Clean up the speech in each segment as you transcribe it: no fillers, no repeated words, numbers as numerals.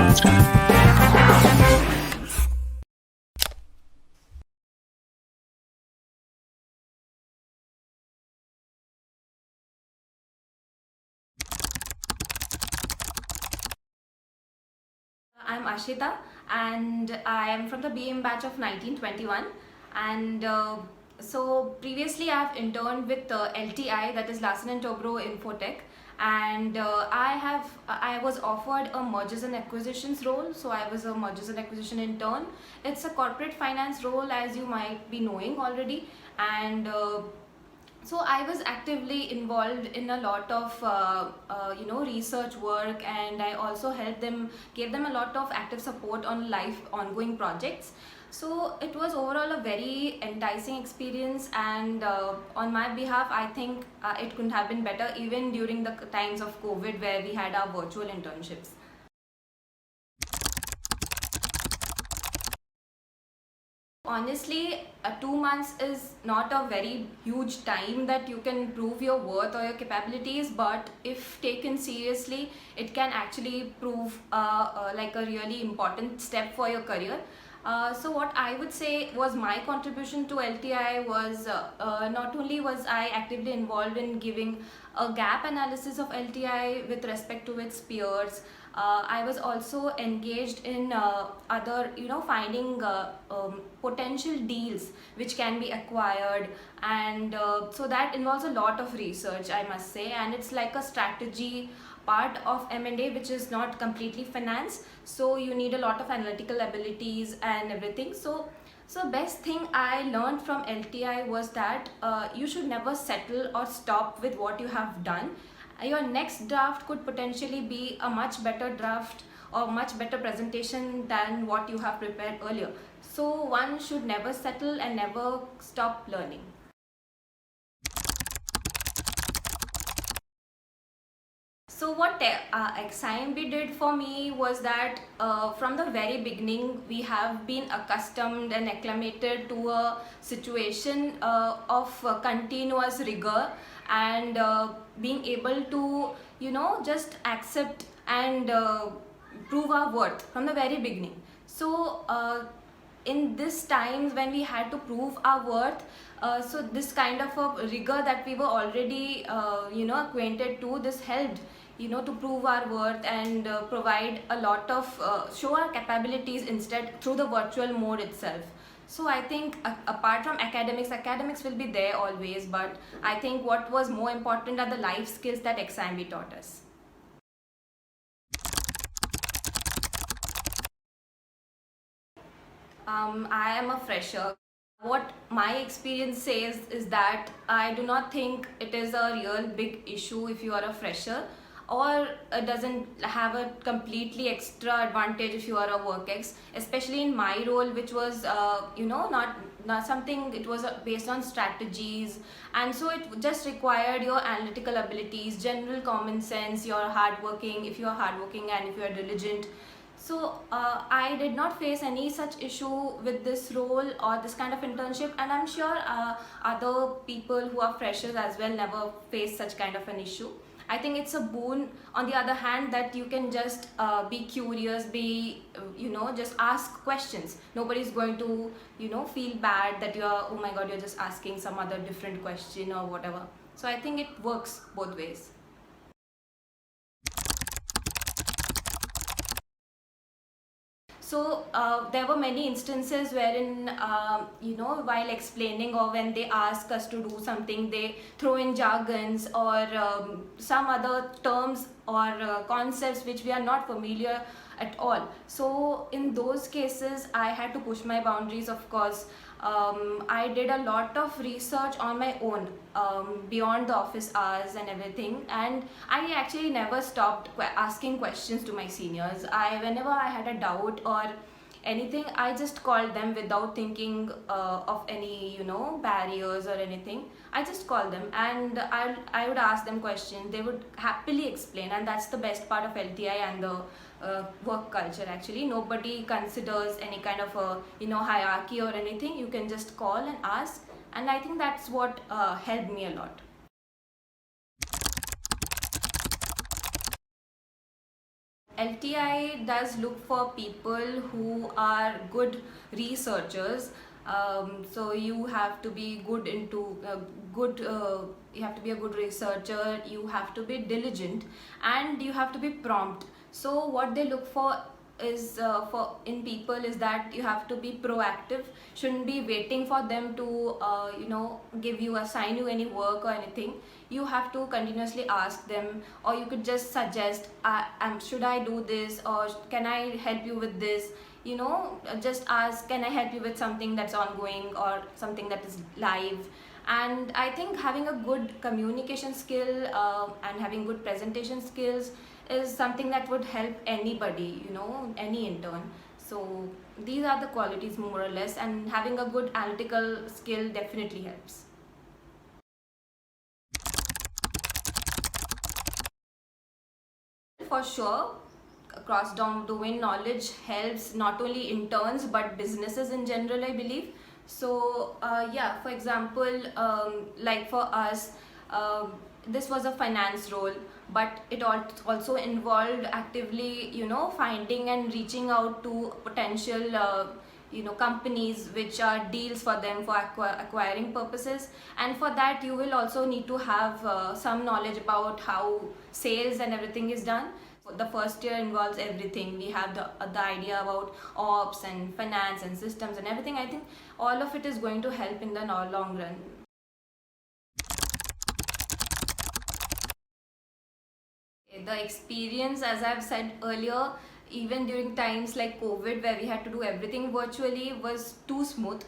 I'm Ashita and I am from the BM batch of 1921, and so previously I've interned with LTI, that is Larsen and Toubro Infotech, and I was offered a mergers and acquisitions role. So I was a mergers and acquisition intern. It's a corporate finance role, as you might be knowing already, and so I was actively involved in a lot of research work, and I also gave them a lot of active support on live ongoing projects. So it was overall a very enticing experience, and on my behalf I think it couldn't have been better, even during the times of COVID where we had our virtual internships. Honestly, 2 months is not a very huge time that you can prove your worth or your capabilities, but if taken seriously, it can actually prove like a really important step for your career. So what I would say was my contribution to LTI was not only was I actively involved in giving a gap analysis of LTI with respect to its peers. I was also engaged in other, finding potential deals which can be acquired, and so that involves a lot of research, I must say, and it's like a strategy part of M&A which is not completely finance. So you need a lot of analytical abilities and everything. So best thing I learned from LTI was that you should never settle or stop with what you have done. Your next draft could potentially be a much better draft or much better presentation than what you have prepared earlier. So one should never settle and never stop learning. So what XIMB did for me was that from the very beginning we have been accustomed and acclimated to a situation of continuous rigor, and being able to just accept and prove our worth from the very beginning. So in this times when we had to prove our worth, so this kind of a rigor that we were already acquainted to, this helped to prove our worth and provide a lot of show our capabilities instead through the virtual mode itself. So I think apart from academics will be there always, but I think what was more important are the life skills that XIMB taught us. I am a fresher. What my experience says is that I do not think it is a real big issue if you are a fresher, or it doesn't have a completely extra advantage if you are a work-ex, especially in my role, which was not something, it was based on strategies, and so it just required your analytical abilities, general common sense, you're hardworking, if you are hardworking and if you are diligent. So I did not face any such issue with this role or this kind of internship, and I'm sure other people who are freshers as well never face such kind of an issue. I think it's a boon, on the other hand, that you can just be curious, just ask questions. Nobody's going to feel bad that you're, oh my god, you're just asking some other different question or whatever. So I think it works both ways. So there were many instances wherein, while explaining or when they ask us to do something, they throw in jargons or some other terms or concepts which we are not familiar at all. So in those cases, I had to push my boundaries, of course. I did a lot of research on my own, beyond the office hours and everything, and I actually never stopped asking questions to my seniors. Whenever I had a doubt or anything, I just called them without thinking of any barriers or anything. I just called them, and I would ask them questions. They would happily explain, and that's the best part of LTI and the work culture. Actually, nobody considers any kind of a hierarchy or anything. You can just call and ask, and I think that's what helped me a lot. LTI does look for people who are good researchers. So you have to be good into good. You have to be a good researcher. You have to be diligent, and you have to be prompt. So what they look for is for in people is that you have to be proactive. Shouldn't be waiting for them to give you, assign you any work or anything. You have to continuously ask them, or you could just suggest, should I do this, or can I help you with this. Just ask, can I help you with something that's ongoing or something that is live. And I think having a good communication skill and having good presentation skills is something that would help anybody, any intern. So these are the qualities more or less, and having a good analytical skill definitely helps. For sure, cross domain knowledge helps not only interns but businesses in general, I believe. So yeah, for example, like for us, this was a finance role, but it also involved actively, finding and reaching out to potential companies which are deals for them for acquiring purposes. And for that you will also need to have some knowledge about how sales and everything is done. The first year involves everything. We have the idea about ops and finance and systems and everything. I think all of it is going to help in the long run. The experience, as I've said earlier, even during times like COVID where we had to do everything virtually, was too smooth.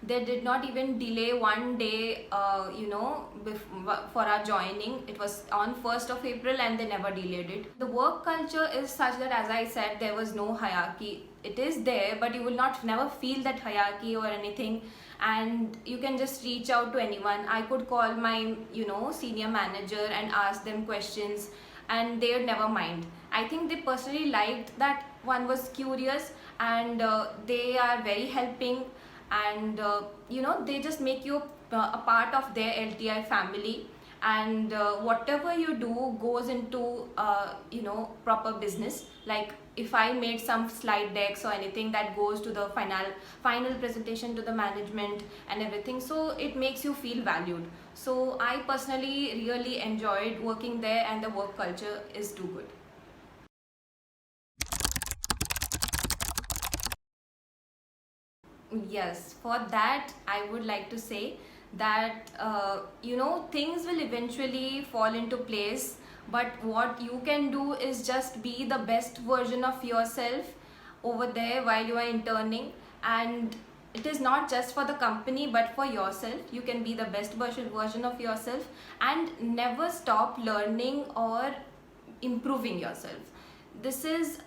They did not even delay one day, for our joining. It was on 1st of April and they never delayed it. The work culture is such that, as I said, there was no hierarchy. It is there, but you will never feel that hierarchy or anything. And you can just reach out to anyone. I could call my, senior manager and ask them questions, and they would never mind. I think they personally liked that one was curious, and they are very helping, and they just make you a part of their LTI family. And whatever you do goes into proper business. Like if I made some slide decks or anything, that goes to the final presentation to the management and everything, so it makes you feel valued. So I personally really enjoyed working there, and the work culture is too good. Yes, for that I would like to say that things will eventually fall into place, but what you can do is just be the best version of yourself over there while you are interning. And it is not just for the company but for yourself. You can be the best version of yourself, and never stop learning or improving yourself. This is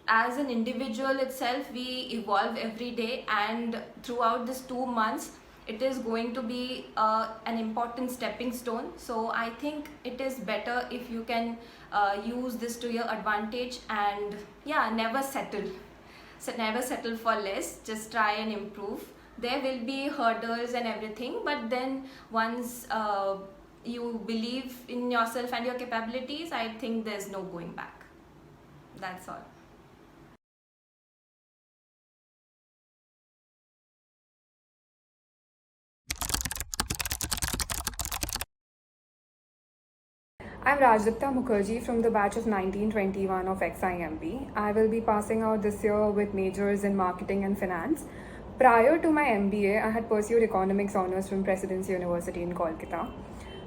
as an individual itself, we evolve every day, and throughout this 2 months it is going to be an important stepping stone. So I think it is better if you can use this to your advantage, and yeah, never settle. So never settle for less, just try and improve. There will be hurdles and everything, but then once you believe in yourself and your capabilities, I think there's no going back. That's all. I'm Rajdeepta Mukherjee from the batch of 1921 of XIMB. I will be passing out this year with majors in marketing and finance. Prior to my MBA, I had pursued economics honors from Presidency University in Kolkata.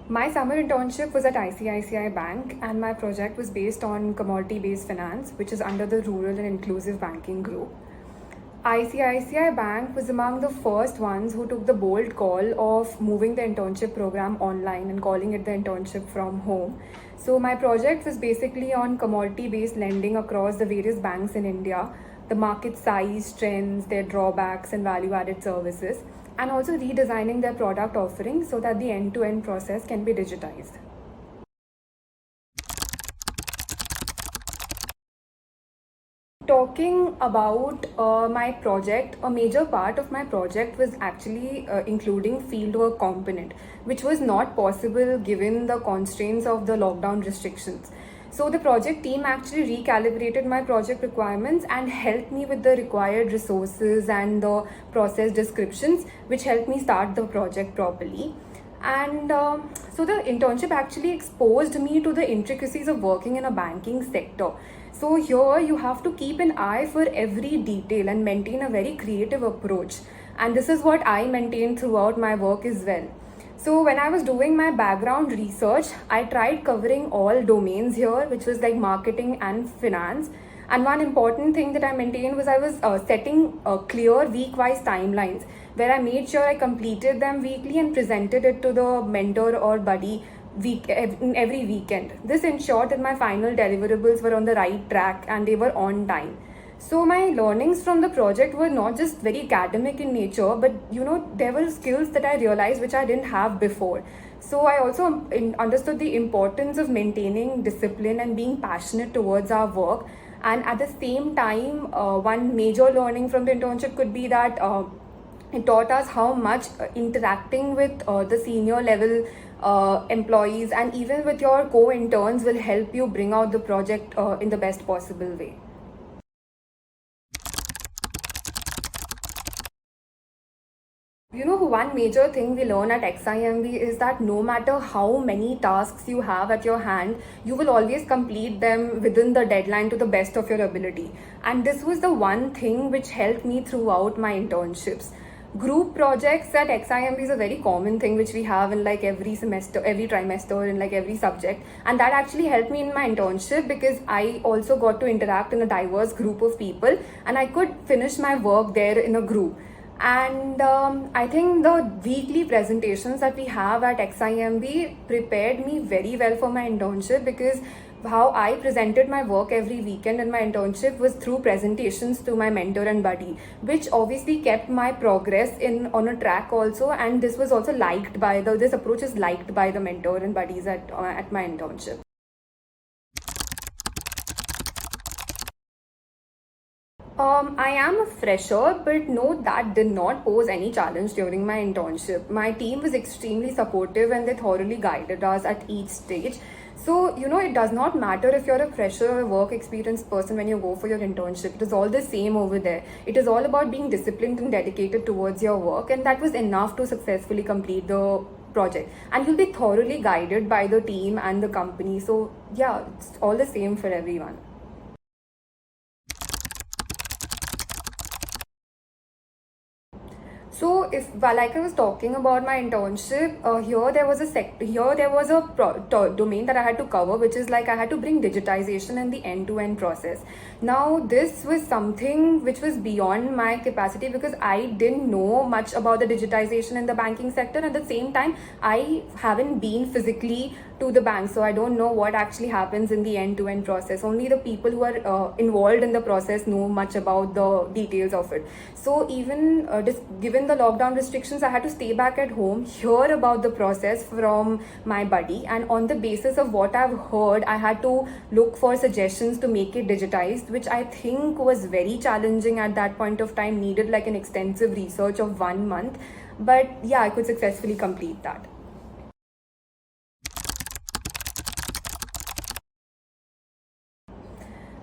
My summer internship was at ICICI Bank, and my project was based on commodity-based finance, which is under the Rural and Inclusive Banking Group. ICICI Bank was among the first ones who took the bold call of moving the internship program online and calling it the internship from home. So my project was basically on commodity-based lending across the various banks in India, the market size, trends, their drawbacks and value-added services, and also redesigning their product offerings so that the end-to-end process can be digitized. Talking about my project, a major part of my project was actually including fieldwork component, which was not possible given the constraints of the lockdown restrictions. So the project team actually recalibrated my project requirements and helped me with the required resources and the process descriptions, which helped me start the project properly. And so the internship actually exposed me to the intricacies of working in a banking sector. So here you have to keep an eye for every detail and maintain a very creative approach. And this is what I maintain throughout my work as well. So when I was doing my background research, I tried covering all domains here, which was like marketing and finance. And one important thing that I maintained was I was setting clear week-wise timelines where I made sure I completed them weekly and presented it to the mentor or buddy every weekend. This ensured that my final deliverables were on the right track and they were on time. So my learnings from the project were not just very academic in nature, but there were skills that I realized which I didn't have before. So I also understood the importance of maintaining discipline and being passionate towards our work. And at the same time, one major learning from the internship could be that it taught us how much interacting with the senior level employees and even with your co-interns will help you bring out the project in the best possible way. One major thing we learn at XIMB is that no matter how many tasks you have at your hand, you will always complete them within the deadline to the best of your ability. And this was the one thing which helped me throughout my internships. Group projects at XIMB is a very common thing which we have in like every semester, every trimester, in like every subject. And that actually helped me in my internship because I also got to interact in a diverse group of people and I could finish my work there in a group. And I think the weekly presentations that we have at XIMB prepared me very well for my internship because how I presented my work every weekend in my internship was through presentations to my mentor and buddy, which obviously kept my progress on a track also. And this was also liked by this approach is liked by the mentor and buddies at my internship. I am a fresher, but no, that did not pose any challenge during my internship. My team was extremely supportive and they thoroughly guided us at each stage. So, it does not matter if you're a fresher or a work experienced person when you go for your internship. It is all the same over there. It is all about being disciplined and dedicated towards your work, and that was enough to successfully complete the project. And you'll be thoroughly guided by the team and the company. So, yeah, it's all the same for everyone. So, like I was talking about my internship, here there was a domain that I had to cover, which is like I had to bring digitization in the end-to-end process. Now, this was something which was beyond my capacity because I didn't know much about the digitization in the banking sector. At the same time, I haven't been physically to the bank, so I don't know what actually happens in the end-to-end process. Only the people who are involved in the process know much about the details of it. So even given the lockdown restrictions, I had to stay back at home, hear about the process from my buddy, and on the basis of what I've heard, I had to look for suggestions to make it digitized, which I think was very challenging at that point of time, needed like an extensive research of 1 month. But yeah, I could successfully complete that.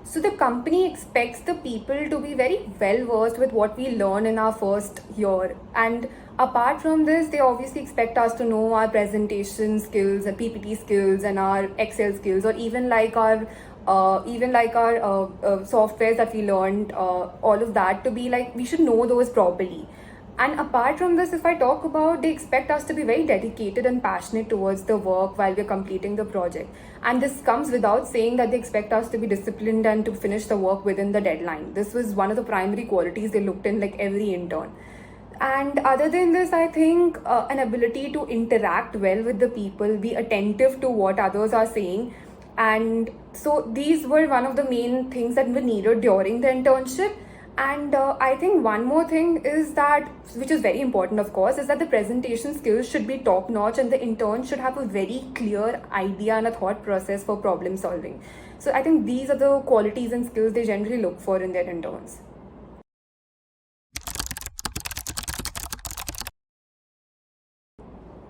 So the company expects the people to be very well versed with what we learn in our first year. And apart from this, they obviously expect us to know our presentation skills and PPT skills and our Excel skills, or even like our softwares that we learned, all of that to be like, we should know those properly. And apart from this, if I talk about, they expect us to be very dedicated and passionate towards the work while we're completing the project. And this comes without saying that they expect us to be disciplined and to finish the work within the deadline. This was one of the primary qualities they looked in like every intern. And other than this, I think an ability to interact well with the people, be attentive to what others are saying. And so these were one of the main things that were needed during the internship. And I think one more thing is that, which is very important, of course, is that the presentation skills should be top notch and the intern should have a very clear idea and a thought process for problem solving. So I think these are the qualities and skills they generally look for in their interns.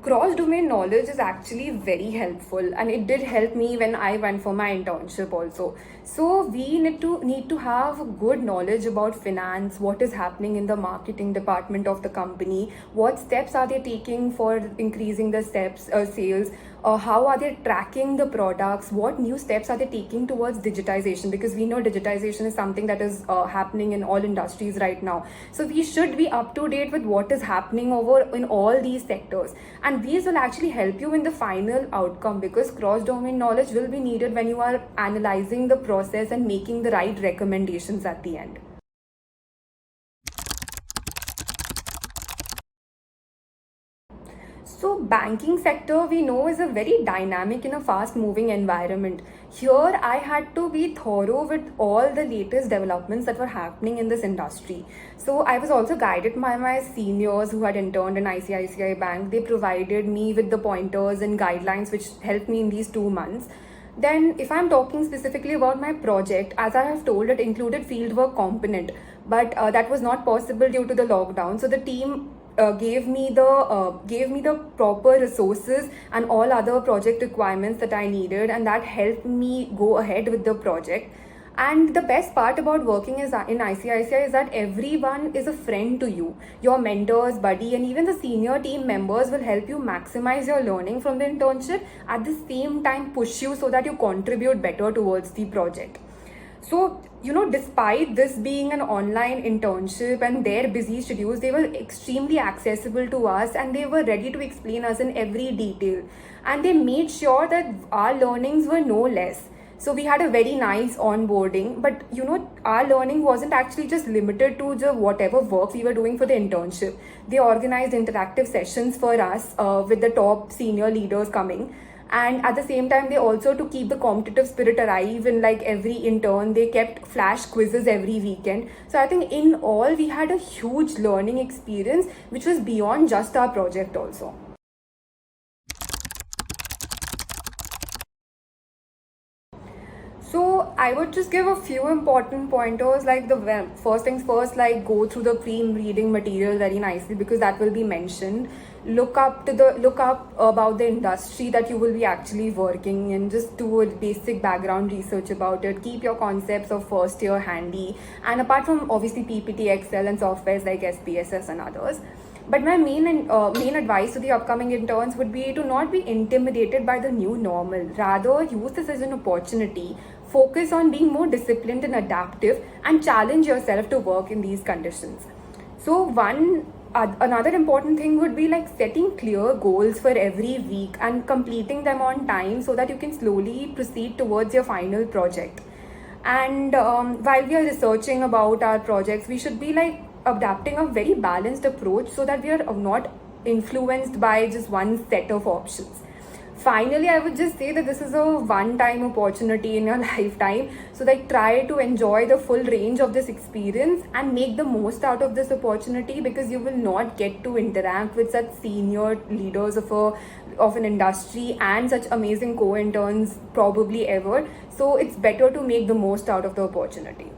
cross domain knowledge is actually very helpful, and it did help me when I went for my internship also. So we need to have good knowledge about finance, what is happening in the marketing department of the company, what steps are they taking for increasing the sales, how are they tracking the products, what new steps are they taking towards digitization, because we know digitization is something that is happening in all industries right now. So we should be up to date with what is happening over in all these sectors, and these will actually help you in the final outcome, because cross domain knowledge will be needed when you are analyzing the process and making the right recommendations at the end. So banking sector we know is a very dynamic and a fast moving environment. Here I had to be thorough with all the latest developments that were happening in this industry. So I was also guided by my seniors who had interned in ICICI Bank. They provided me with the pointers and guidelines which helped me in these 2 months. Then, if I'm talking specifically about my project, as I have told, it included fieldwork component, but that was not possible due to the lockdown. So the team gave me the proper resources and all other project requirements that I needed, and that helped me go ahead with the project. And the best part about working is in ICICI is that everyone is a friend to you. Your mentors, buddy, and even the senior team members will help you maximize your learning from the internship, at the same time push you so that you contribute better towards the project. So, despite this being an online internship and their busy schedules, they were extremely accessible to us, and they were ready to explain us in every detail. And they made sure that our learnings were no less. So we had a very nice onboarding, but our learning wasn't actually just limited to the whatever work we were doing for the internship. They organized interactive sessions for us with the top senior leaders coming. And at the same time, they also, to keep the competitive spirit alive in like every intern, they kept flash quizzes every weekend. So I think in all, we had a huge learning experience, which was beyond just our project also. So I would just give a few important pointers, like first things first, like go through the pre-reading material very nicely, because that will be mentioned. Look up about the industry that you will be actually working in. Just do a basic background research about it. Keep your concepts of first year handy, and apart from obviously PPT, Excel, and softwares like SPSS and others. But my main advice to the upcoming interns would be to not be intimidated by the new normal. Rather, use this as an opportunity. Focus on being more disciplined and adaptive, and challenge yourself to work in these conditions. So another important thing would be like setting clear goals for every week and completing them on time, so that you can slowly proceed towards your final project. And while we are researching about our projects, we should be like adapting a very balanced approach, so that we are not influenced by just one set of options. Finally, I would just say that this is a one-time opportunity in your lifetime. So like try to enjoy the full range of this experience and make the most out of this opportunity, because you will not get to interact with such senior leaders of an industry and such amazing co-interns probably ever. So it's better to make the most out of the opportunity.